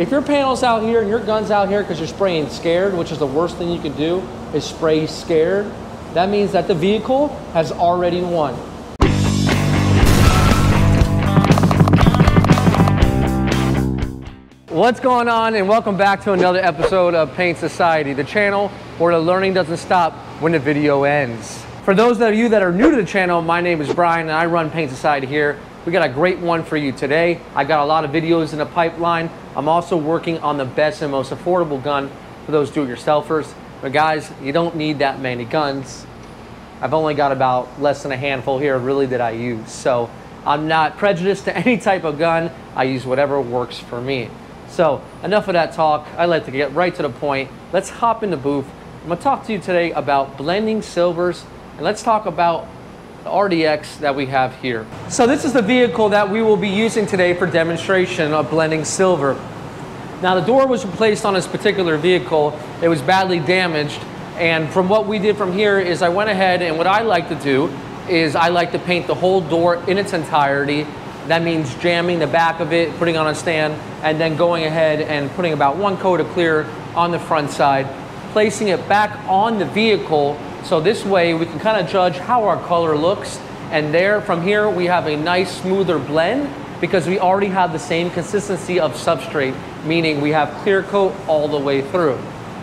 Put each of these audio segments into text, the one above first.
If your panel's out here and your gun's out here because you're spraying scared, which is the worst thing you can do, is spray scared, that means that the vehicle has already won. What's going on, and welcome back to another episode of Paint Society, the channel where the learning doesn't stop when the video ends. For those of you that are new to the channel, my name is Brian and I run Paint Society here. We got a great one for you today. I got a lot of videos in the pipeline. I'm also working on the best and most affordable gun for those do-it-yourselfers. But guys, you don't need that many guns. I've only got about less than a handful here really that I use. So I'm not prejudiced to any type of gun. I use whatever works for me. So enough of that talk. I like to get right to the point. Let's hop in the booth. I'm gonna talk to you today about blending silvers, and let's talk about the RDX that we have here. So this is the vehicle that we will be using today for demonstration of blending silver. Now the door was replaced on this particular vehicle. It was badly damaged, and from what we did from here is I went ahead, and what I like to do is I like to paint the whole door in its entirety. That means jamming the back of it, putting on a stand, and then going ahead and putting about one coat of clear on the front side, placing it back on the vehicle. So this way we can kind of judge how our color looks, and from here we have a nice smoother blend because we already have the same consistency of substrate, meaning we have clear coat all the way through.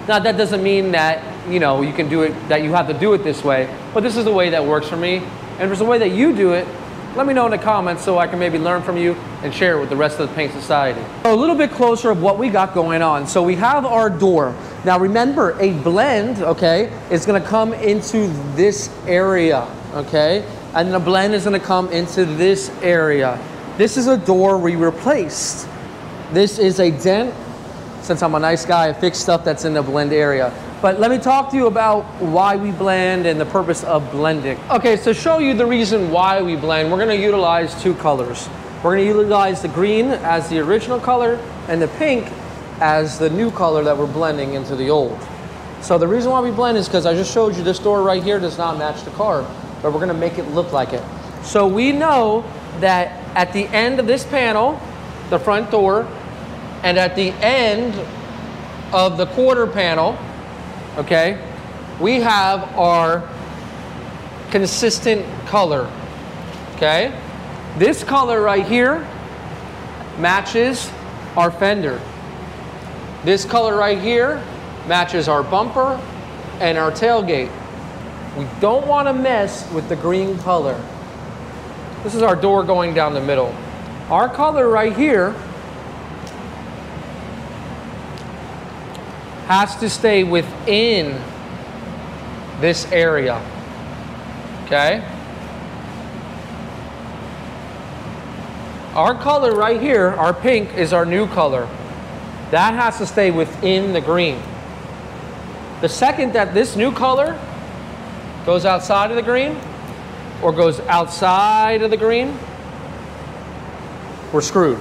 Now that doesn't mean that you can do it, that you have to do it this way, but this is the way that works for me. And if there's a way that you do it, let me know in the comments so I can maybe learn from you and share it with the rest of the Paint Society. So a little bit closer of what we got going on. So we have our door. Now remember, a blend, okay, is gonna come into this area, okay? And the blend is gonna come into this area. This is a door we replaced. This is a dent. Since I'm a nice guy, I fix stuff that's in the blend area. But let me talk to you about why we blend and the purpose of blending. Okay, so show you the reason why we blend, we're gonna utilize two colors. We're gonna utilize the green as the original color and the pink as the new color that we're blending into the old. So the reason why we blend is because I just showed you this door right here does not match the car, but we're gonna make it look like it. So we know that at the end of this panel, the front door, and at the end of the quarter panel, okay, we have our consistent color, okay? This color right here matches our fender. This color right here matches our bumper and our tailgate. We don't want to mess with the green color. This is our door going down the middle. Our color right here has to stay within this area, okay? Our color right here, our pink, is our new color. That has to stay within the green. The second that this new color goes outside of the green or goes outside of the green, we're screwed,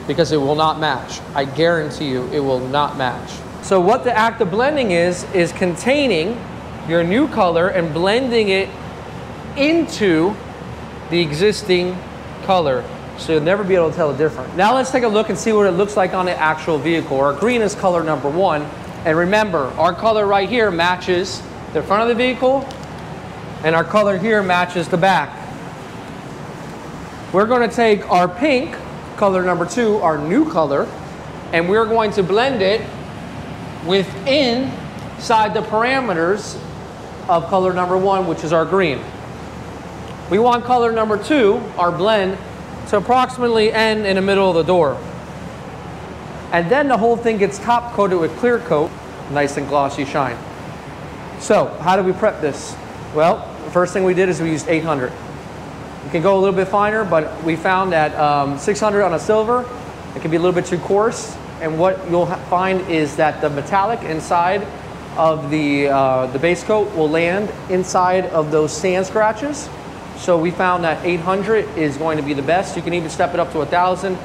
because it will not match. I guarantee you it will not match. So what the act of blending is containing your new color and blending it into the existing color. So you'll never be able to tell the difference. Now let's take a look and see what it looks like on the actual vehicle. Our green is color number one. And remember, our color right here matches the front of the vehicle, and our color here matches the back. We're gonna take our pink, color number two, our new color, and we're going to blend it inside the parameters of color number one, which is our green. We want color number two, our blend, to approximately end in the middle of the door. And then the whole thing gets top coated with clear coat, nice and glossy shine. So how do we prep this? Well, the first thing we did is we used 800. You can go a little bit finer, but we found that 600 on a silver, it can be a little bit too coarse. And what you'll find is that the metallic inside of the base coat will land inside of those sand scratches. So we found that 800 is going to be the best. You can even step it up to 1,000,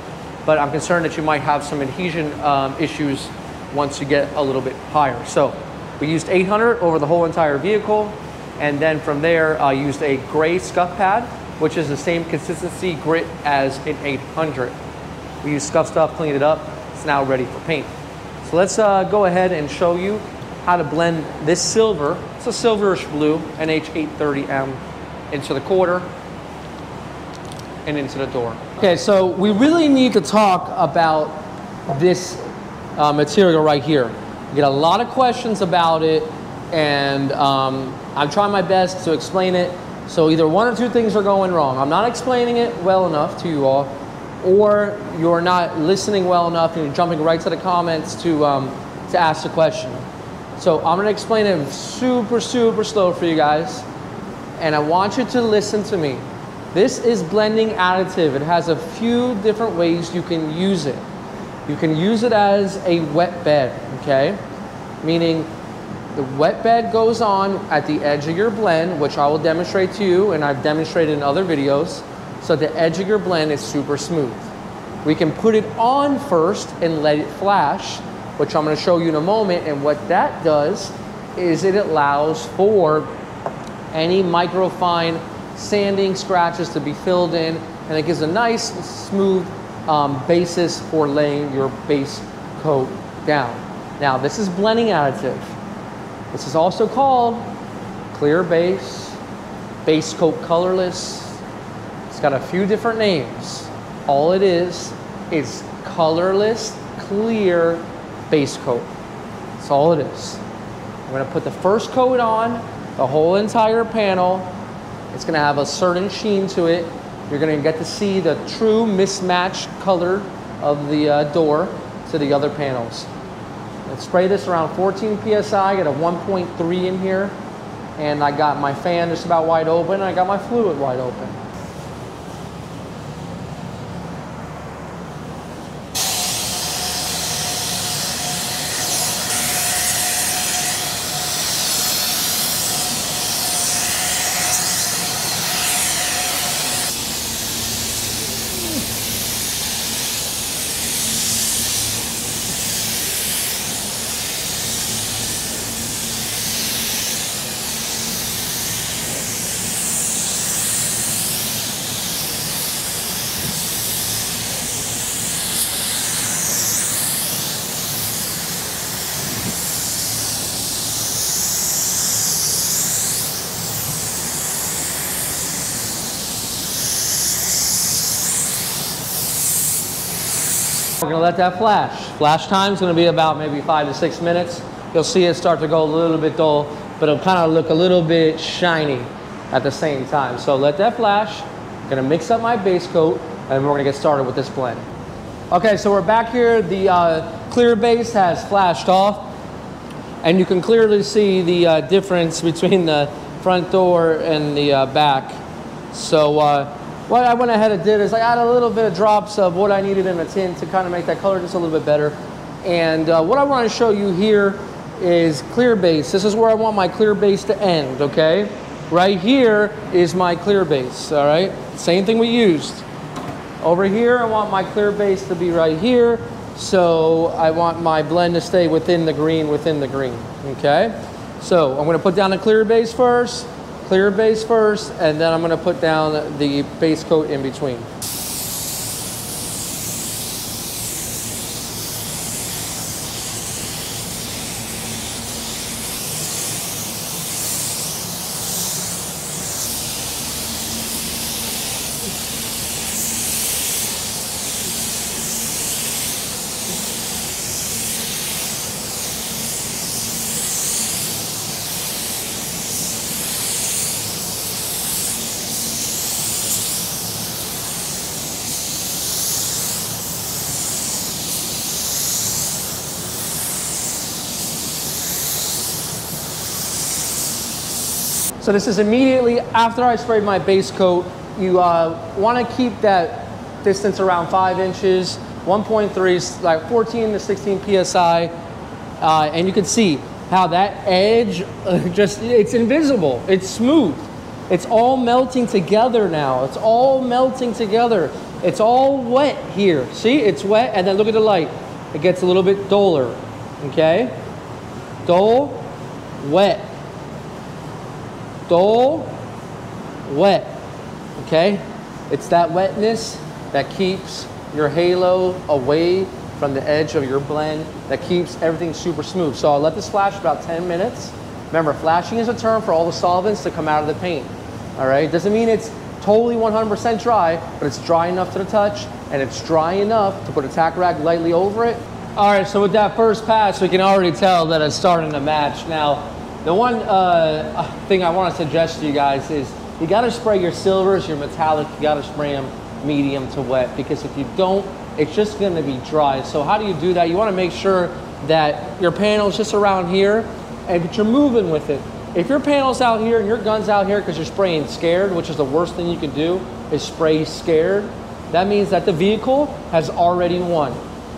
but I'm concerned that you might have some adhesion issues once you get a little bit higher. So we used 800 over the whole entire vehicle, and then from there I used a gray scuff pad, which is the same consistency grit as an 800. We used scuff stuff, cleaned it up, it's now ready for paint. So let's go ahead and show you how to blend this silver, it's a silverish blue, NH830M, into the quarter and into the door. Okay, so we really need to talk about this material right here. You get a lot of questions about it, and I'm trying my best to explain it. So either one or two things are going wrong. I'm not explaining it well enough to you all, or you're not listening well enough and you're jumping right to the comments to ask the question. So I'm gonna explain it super, super slow for you guys, and I want you to listen to me. This is blending additive. It has a few different ways you can use it. You can use it as a wet bed, okay? Meaning the wet bed goes on at the edge of your blend, which I will demonstrate to you, and I've demonstrated in other videos, so the edge of your blend is super smooth. We can put it on first and let it flash, which I'm gonna show you in a moment, and what that does is it allows for any microfine sanding, scratches to be filled in, and it gives a nice, smooth basis for laying your base coat down. Now, this is blending additive. This is also called clear base, base coat colorless. It's got a few different names. All it is colorless, clear base coat. That's all it is. I'm gonna put the first coat on, the whole entire panel. It's gonna have a certain sheen to it. You're gonna get to see the true mismatched color of the door to the other panels. Let's spray this around 14 PSI, got a 1.3 in here, and I got my fan just about wide open, and I got my fluid wide open. We're gonna let that flash. Flash time's gonna be about maybe 5 to 6 minutes. You'll see it start to go a little bit dull, but it'll kind of look a little bit shiny at the same time. So let that flash. I'm gonna mix up my base coat, and we're gonna get started with this blend. Okay, so we're back here. The clear base has flashed off, and you can clearly see the difference between the front door and the back. So what I went ahead and did is I added a little bit of drops of what I needed in the tint to kind of make that color just a little bit better. And what I want to show you here is clear base. This is where I want my clear base to end, okay? Right here is my clear base, all right? Same thing we used. Over here, I want my clear base to be right here. So I want my blend to stay within the green, okay? So I'm gonna put down the clear base first, and then I'm gonna put down the base coat in between. So this is immediately after I sprayed my base coat. You want to keep that distance around 5 inches, 1.3, like 14 to 16 PSI. And you can see how that edge, it's invisible, it's smooth. It's all melting together now. It's all melting together. It's all wet here. See, it's wet, and then look at the light. It gets a little bit duller, okay? Dull, wet. Dull, wet, okay? It's that wetness that keeps your halo away from the edge of your blend that keeps everything super smooth. So I'll let this flash about 10 minutes. Remember, flashing is a term for all the solvents to come out of the paint. All right, doesn't mean it's totally 100% dry, but it's dry enough to the touch, and it's dry enough to put a tack rag lightly over it. All right, so with that first pass, we can already tell that it's starting to match. Now, the one thing I want to suggest to you guys is you got to spray your silvers, your metallic, you got to spray them medium to wet, because if you don't, it's just going to be dry. So how do you do that? You want to make sure that your panel's just around here, and you're moving with it. If your panel's out here and your gun's out here because you're spraying scared, which is the worst thing you can do, is spray scared, that means that the vehicle has already won.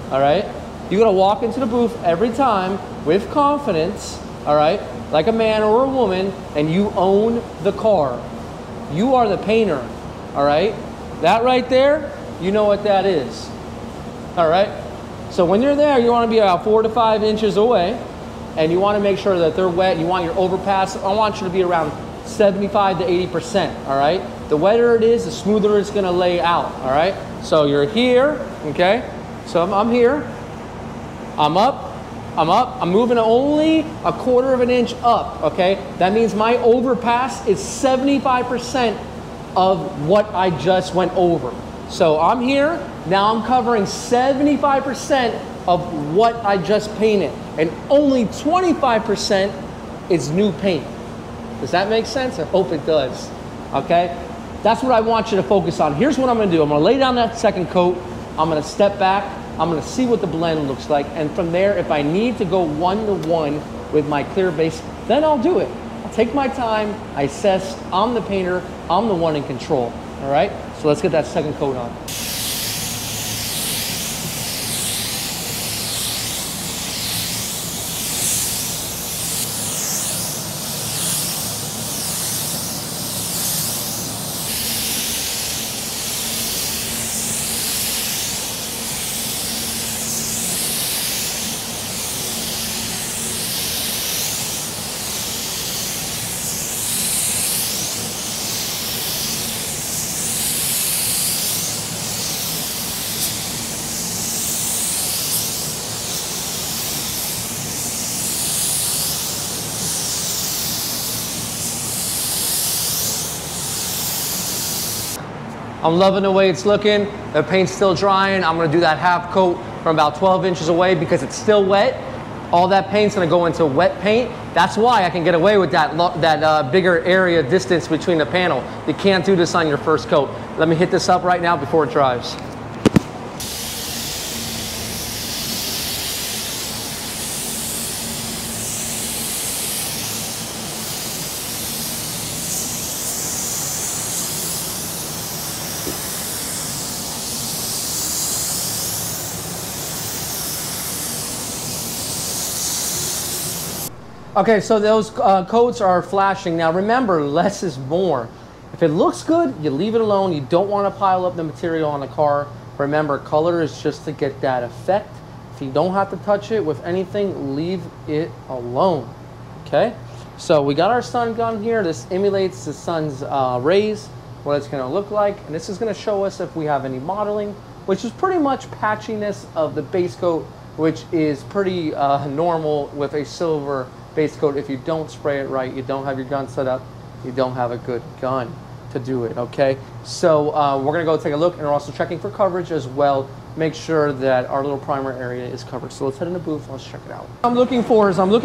All right? You got to walk into the booth every time with confidence, all right, like a man or a woman, and you own the car. You are the painter, all right? That right there, you know what that is, all right? So when you're there, you want to be about 4 to 5 inches away, and you want to make sure that they're wet. You want your overpass, I want you to be around 75 to 80%, all right? The wetter it is, the smoother it's going to lay out, all right? So you're here, okay? So I'm here, I'm up, I'm moving only a 1/4 inch up, okay? That means my overpass is 75% of what I just went over. So I'm here, now I'm covering 75% of what I just painted, and only 25% is new paint. Does that make sense? I hope it does, okay? That's what I want you to focus on. Here's what I'm gonna do. I'm gonna lay down that second coat, I'm gonna step back, I'm gonna see what the blend looks like, and from there, if I need to go 1-to-1 with my clear base, then I'll do it. I'll take my time, I assess, I'm the painter, I'm the one in control, all right? So let's get that second coat on. I'm loving the way it's looking. The paint's still drying. I'm gonna do that half coat from about 12 inches away because it's still wet. All that paint's gonna go into wet paint. That's why I can get away with that bigger area distance between the panel. You can't do this on your first coat. Let me hit this up right now before it dries. Okay, so those coats are flashing. Now remember, less is more. If it looks good, you leave it alone. You don't want to pile up the material on the car. Remember, color is just to get that effect. If you don't have to touch it with anything, leave it alone, okay? So we got our sun gun here. This emulates the sun's rays, what it's gonna look like. And this is gonna show us if we have any modeling, which is pretty much patchiness of the base coat, which is pretty normal with a silver base coat. If you don't spray it right, you don't have your gun set up, you don't have a good gun to do it, okay? So we're gonna go take a look, and we're also checking for coverage as well. Make sure that our little primer area is covered. So let's head in the booth, let's check it out. What I'm looking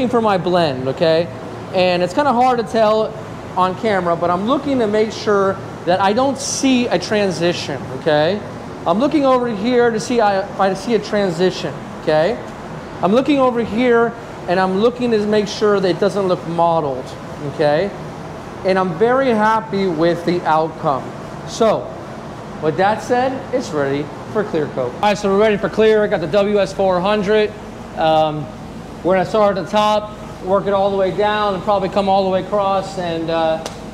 for my blend, okay? And it's kind of hard to tell on camera, but I'm looking to make sure that I don't see a transition, okay? I'm looking over here to see if I see a transition, okay? I'm looking over here, and I'm looking to make sure that it doesn't look mottled, okay? And I'm very happy with the outcome. So, with that said, it's ready for clear coat. All right, so we're ready for clear. I got the WS400. We're gonna start at the top, work it all the way down, and probably come all the way across, and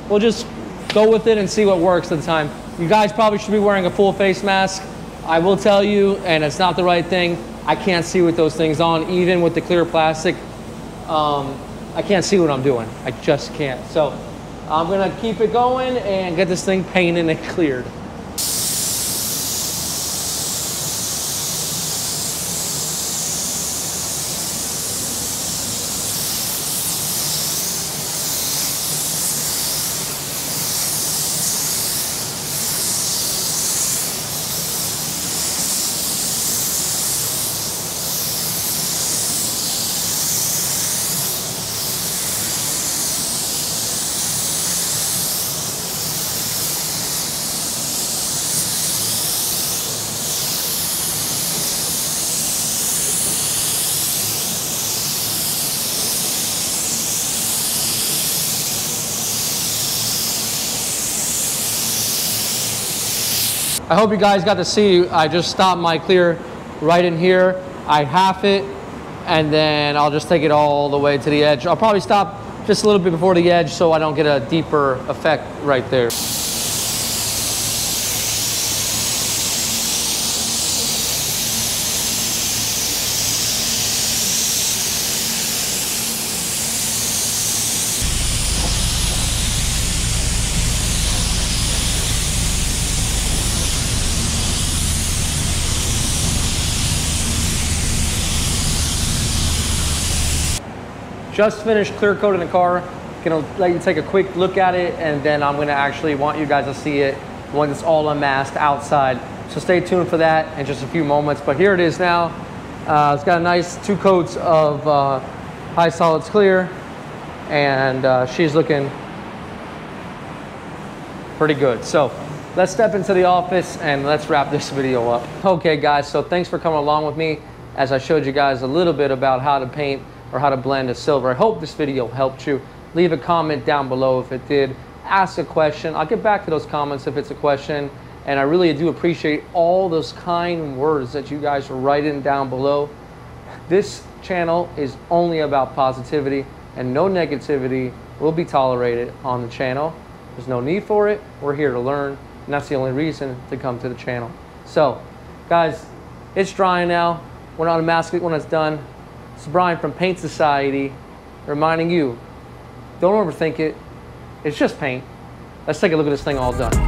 we'll just go with it and see what works at the time. You guys probably should be wearing a full face mask. I will tell you, and it's not the right thing, I can't see with those things on, even with the clear plastic. I can't see what I'm doing. I just can't. So I'm gonna keep it going and get this thing painted and cleared. I hope you guys got to see, I just stopped my clear right in here. I half it, and then I'll just take it all the way to the edge. I'll probably stop just a little bit before the edge so I don't get a deeper effect right there. Just finished clear coating the car. Gonna let you take a quick look at it, and then I'm gonna actually want you guys to see it when it's all unmasked outside. So stay tuned for that in just a few moments. But here it is now. It's got a nice 2 coats of high solids clear, and she's looking pretty good. So let's step into the office and let's wrap this video up. Okay guys, so thanks for coming along with me as I showed you guys a little bit about how to paint or how to blend a silver. I hope this video helped you. Leave a comment down below if it did. Ask a question. I'll get back to those comments if it's a question. And I really do appreciate all those kind words that you guys are writing down below. This channel is only about positivity, and no negativity will be tolerated on the channel. There's no need for it. We're here to learn, and that's the only reason to come to the channel. So, guys, it's drying now. We're not unmask it when it's done. It's Brian from Paint Society reminding you, don't overthink it. It's just paint. Let's take a look at this thing all done.